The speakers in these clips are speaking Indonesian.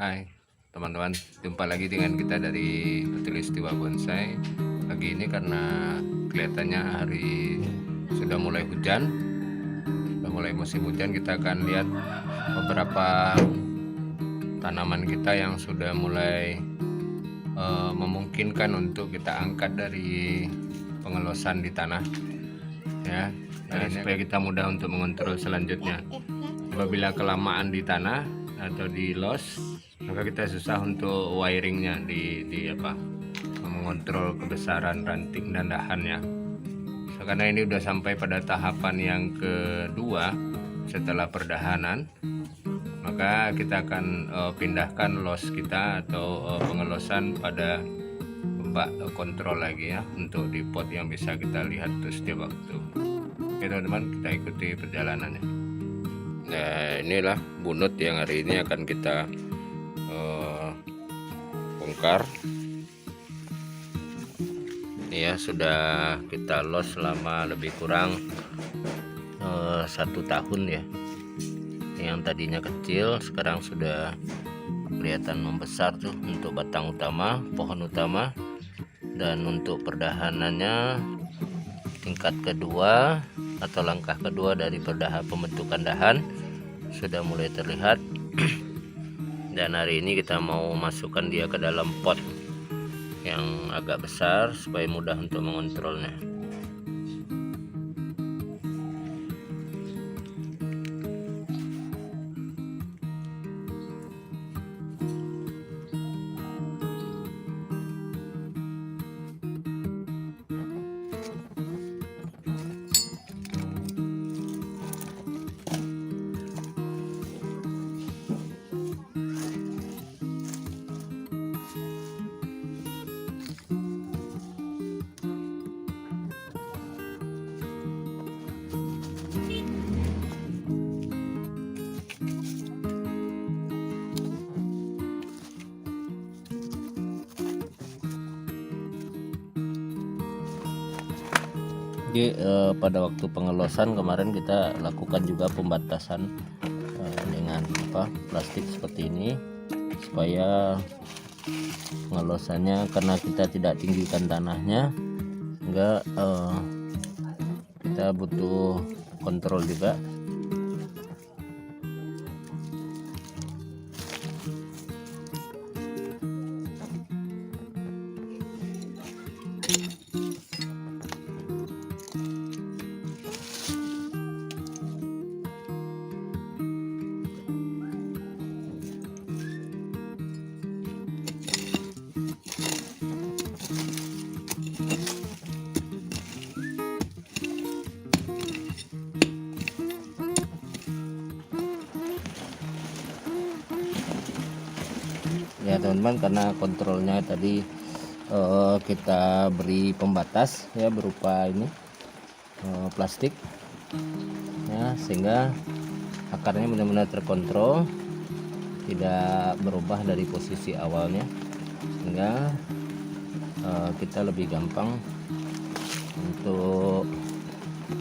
Hai teman-teman, jumpa lagi dengan kita dari Khatulistiwa Bonsai. Pagi ini karena kelihatannya hari sudah mulai hujan, sudah mulai musim hujan, kita akan lihat beberapa tanaman kita yang sudah mulai memungkinkan untuk kita angkat dari pengelosan di tanah ya. Nah, supaya kita mudah untuk mengontrol selanjutnya. Apabila kelamaan di tanah atau di los, maka kita susah untuk wiringnya di mengontrol kebesaran ranting dan dahannya. Karena ini udah sampai pada tahapan yang kedua setelah perdahanan, maka kita akan pindahkan los kita atau pengelosan pada bak kontrol lagi ya, untuk di pot yang bisa kita lihat terus setiap waktu. Oke teman-teman, kita ikuti perjalanannya. Nah, inilah bunut yang hari ini akan kita bongkar. Ini ya, sudah kita los selama lebih kurang 1 tahun ya. Yang tadinya kecil sekarang sudah kelihatan membesar tuh untuk batang utama, pohon utama. Dan untuk perdahanannya tingkat kedua atau langkah kedua dari pembentukan dahan sudah mulai terlihat. Dan hari ini kita mau masukkan dia ke dalam pot yang agak besar supaya mudah untuk mengontrolnya. Jadi pada waktu pengelosan kemarin kita lakukan juga pembatasan dengan plastik seperti ini supaya pengelosannya, karena kita tidak tinggikan tanahnya, sehingga kita butuh kontrol juga. Ya teman-teman, karena kontrolnya tadi kita beri pembatas ya berupa ini plastik ya, sehingga akarnya benar-benar terkontrol, tidak berubah dari posisi awalnya, sehingga kita lebih gampang untuk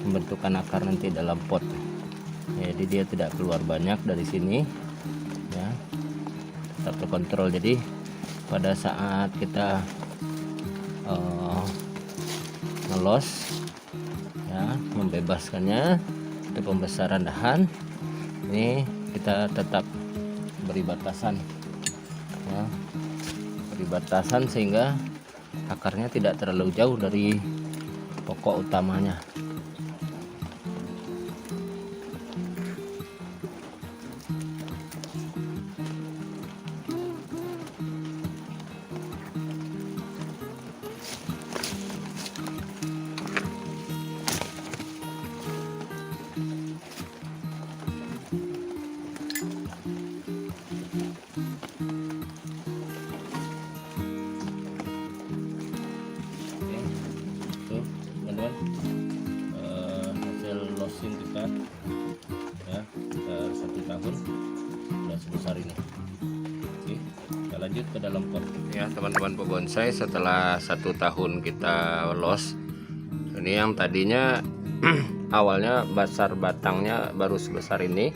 pembentukan akar nanti dalam pot. Jadi dia tidak keluar banyak dari sini ya, tetap terkontrol. Jadi pada saat kita ngelos ya, membebaskannya untuk pembesaran dahan, ini kita tetap beri batasan ya, beri batasan sehingga akarnya tidak terlalu jauh dari pokok utamanya. Hasil losin kita ya, kita 1 tahun sudah sebesar ini. Oke, kita lanjut ke dalam pot ya teman-teman pebonsai. Setelah 1 tahun kita los, ini yang tadinya awalnya besar batangnya baru sebesar ini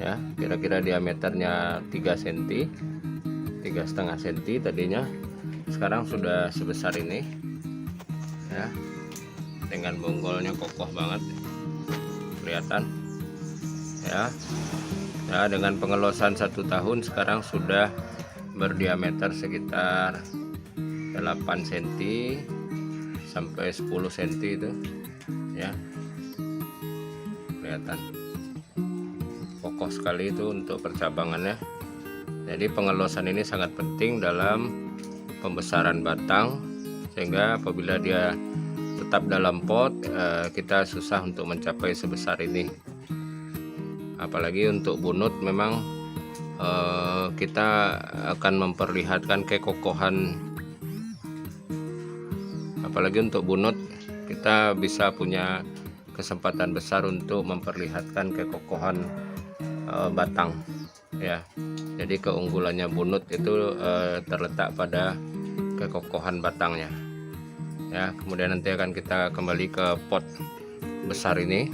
ya, kira-kira diameternya 3 cm, 3,5 cm tadinya, sekarang sudah sebesar ini ya, dengan bonggolnya kokoh banget kelihatan ya. Ya, dengan pengelosan 1 tahun sekarang sudah berdiameter sekitar 8 cm sampai 10 cm itu ya, kelihatan kokoh sekali itu untuk percabangannya. Jadi pengelosan ini sangat penting dalam pembesaran batang, sehingga apabila dia tetap dalam pot kita susah untuk mencapai sebesar ini. Apalagi untuk bunut memang kita akan memperlihatkan kekokohan. Apalagi untuk bunut kita bisa punya kesempatan besar untuk memperlihatkan kekokohan batang ya. Jadi keunggulannya bunut itu terletak pada kekokohan batangnya ya. Kemudian nanti akan kita kembali ke pot besar ini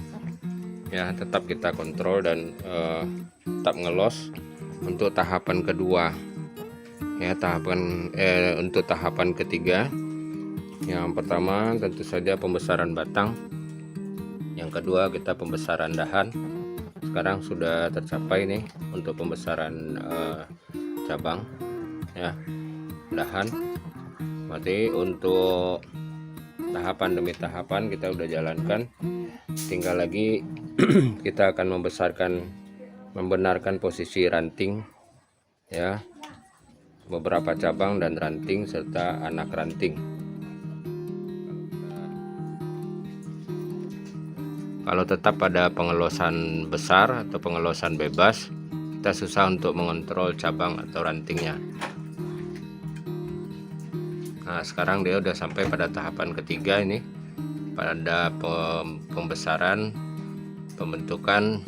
ya, tetap kita kontrol dan tetap ngelos untuk tahapan kedua ya. Untuk tahapan ketiga, yang pertama tentu saja pembesaran batang, yang kedua kita pembesaran dahan. Sekarang sudah tercapai nih untuk pembesaran cabang ya, dahan. Berarti untuk tahapan demi tahapan kita udah jalankan, tinggal lagi kita akan membenarkan posisi ranting ya, beberapa cabang dan ranting serta anak ranting. Kalau tetap pada pengelosan besar atau pengelosan bebas, kita susah untuk mengontrol cabang atau rantingnya. Nah, sekarang dia udah sampai pada tahapan ketiga ini, pada pembesaran, pembentukan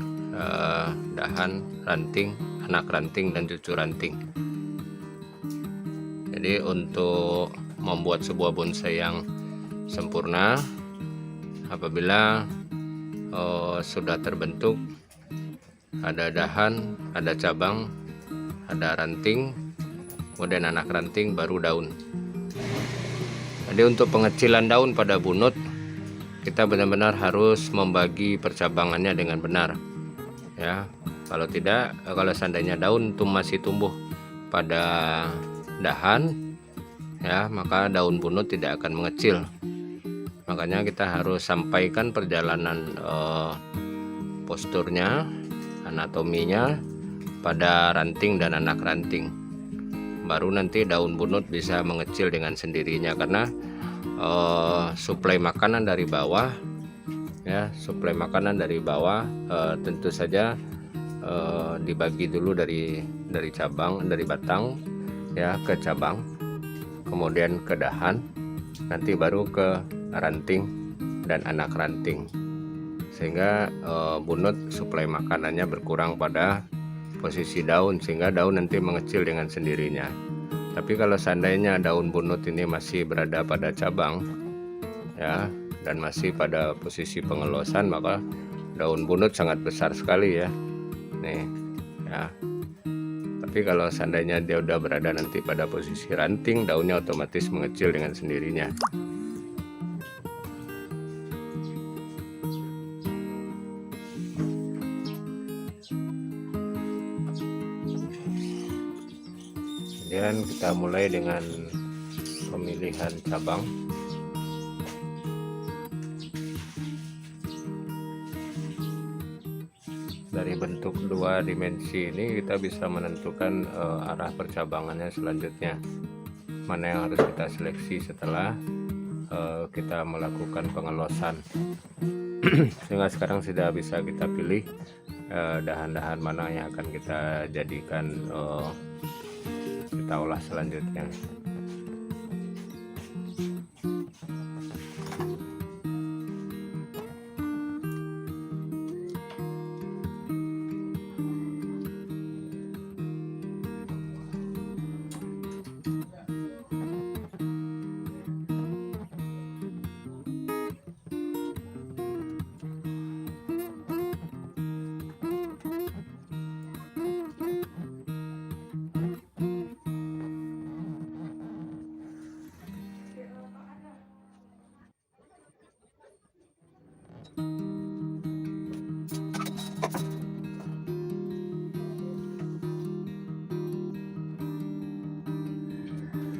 dahan, ranting, anak ranting, dan cucu ranting. Jadi untuk membuat sebuah bonsai yang sempurna, apabila sudah terbentuk, ada dahan, ada cabang, ada ranting, kemudian anak ranting, baru daun. Jadi untuk pengecilan daun pada bunut, kita benar-benar harus membagi percabangannya dengan benar ya. Kalau tidak, kalau seandainya daun itu masih tumbuh pada dahan ya, maka daun bunut tidak akan mengecil. Makanya kita harus sampaikan perjalanan posturnya, anatominya pada ranting dan anak ranting, baru nanti daun bunut bisa mengecil dengan sendirinya. Karena suplai makanan dari bawah ya, suplai makanan dari bawah tentu saja dibagi dulu dari cabang, dari batang ya ke cabang, kemudian ke dahan, nanti baru ke ranting dan anak ranting, sehingga bunut suplai makanannya berkurang pada posisi daun, sehingga daun nanti mengecil dengan sendirinya. Tapi kalau seandainya daun bunut ini masih berada pada cabang ya, dan masih pada posisi pengelosan, maka daun bunut sangat besar sekali ya nih ya. Tapi kalau seandainya dia udah berada nanti pada posisi ranting, daunnya otomatis mengecil dengan sendirinya. Kemudian kita mulai dengan pemilihan cabang. Dari bentuk 2 dimensi ini kita bisa menentukan arah percabangannya selanjutnya, mana yang harus kita seleksi setelah kita melakukan pengelosan. Sehingga sekarang sudah bisa kita pilih dahan-dahan mana yang akan kita jadikan kita olah selanjutnya.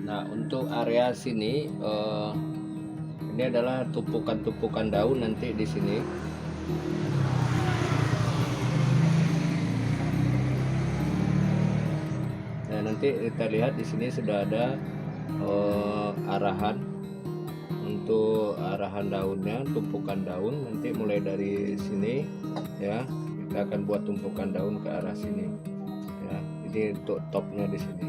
Nah, untuk area sini ini adalah tumpukan-tumpukan daun nanti di sini. Nah, nanti kita lihat di sini sudah ada arahan untuk arahan daunnya, tumpukan daun nanti mulai dari sini ya. Kita akan buat tumpukan daun ke arah sini ya. Ini untuk topnya di sini.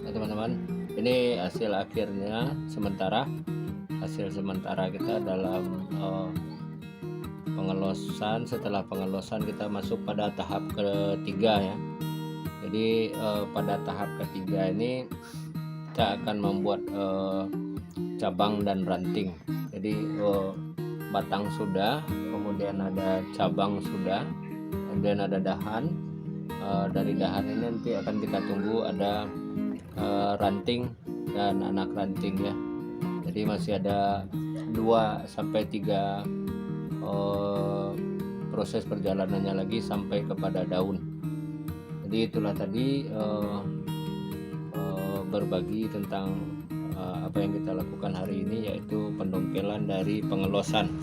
Nah, teman-teman, ini hasil akhirnya hasil sementara kita dalam pengelosan. Setelah pengelosan kita masuk pada tahap ketiga ya. Jadi pada tahap ketiga ini kita akan membuat cabang dan ranting. Jadi batang sudah, kemudian ada cabang sudah, kemudian ada dahan. Dari dahan ini nanti akan kita tunggu ada ranting dan anak ranting ya. Jadi masih ada 2 sampai 3 proses perjalanannya lagi sampai kepada daun. Jadi itulah tadi berbagi tentang apa yang kita lakukan hari ini, yaitu pendongkelan dari pengelosan.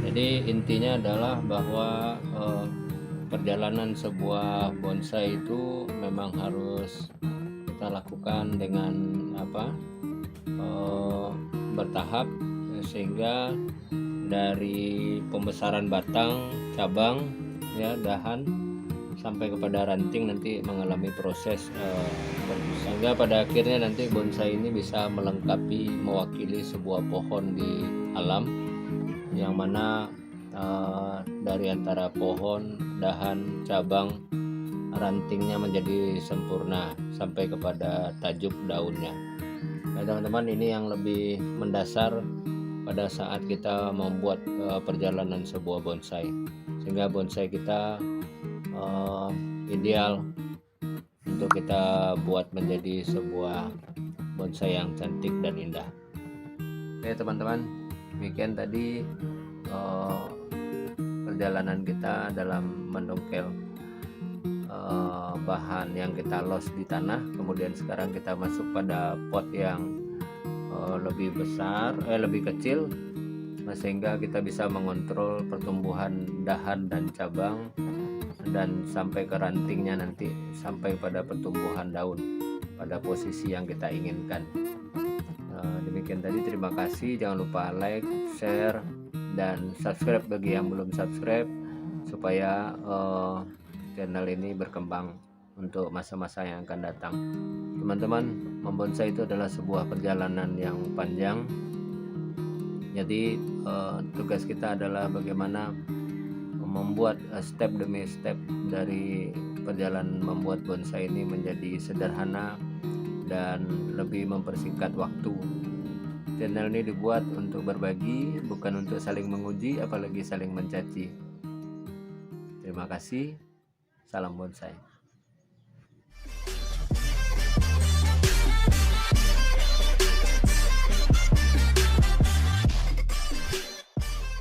Jadi intinya adalah bahwa perjalanan sebuah bonsai itu memang harus kita lakukan dengan bertahap, sehingga dari pembesaran batang, cabang ya, dahan sampai kepada ranting nanti mengalami proses sehingga pada akhirnya nanti bonsai ini bisa melengkapi, mewakili sebuah pohon di alam, yang mana dari antara pohon, dahan, cabang, rantingnya menjadi sempurna sampai kepada tajuk daunnya. Nah, teman-teman, ini yang lebih mendasar pada saat kita membuat perjalanan sebuah bonsai, sehingga bonsai kita ideal untuk kita buat menjadi sebuah bonsai yang cantik dan indah. Oke teman-teman, demikian tadi perjalanan kita dalam mendongkel bahan yang kita los di tanah. Kemudian sekarang kita masuk pada pot yang lebih besar, lebih kecil, sehingga kita bisa mengontrol pertumbuhan dahan dan cabang, dan sampai ke rantingnya nanti, sampai pada pertumbuhan daun pada posisi yang kita inginkan. Demikian tadi, terima kasih. Jangan lupa like, share, dan subscribe bagi yang belum subscribe, supaya channel ini berkembang untuk masa-masa yang akan datang. Teman-teman, membonsai itu adalah sebuah perjalanan yang panjang. Jadi tugas kita adalah bagaimana membuat step demi step dari perjalanan membuat bonsai ini menjadi sederhana dan lebih mempersingkat waktu. Channel ini dibuat untuk berbagi, bukan untuk saling menguji, apalagi saling mencaci. Terima kasih. Salam bonsai.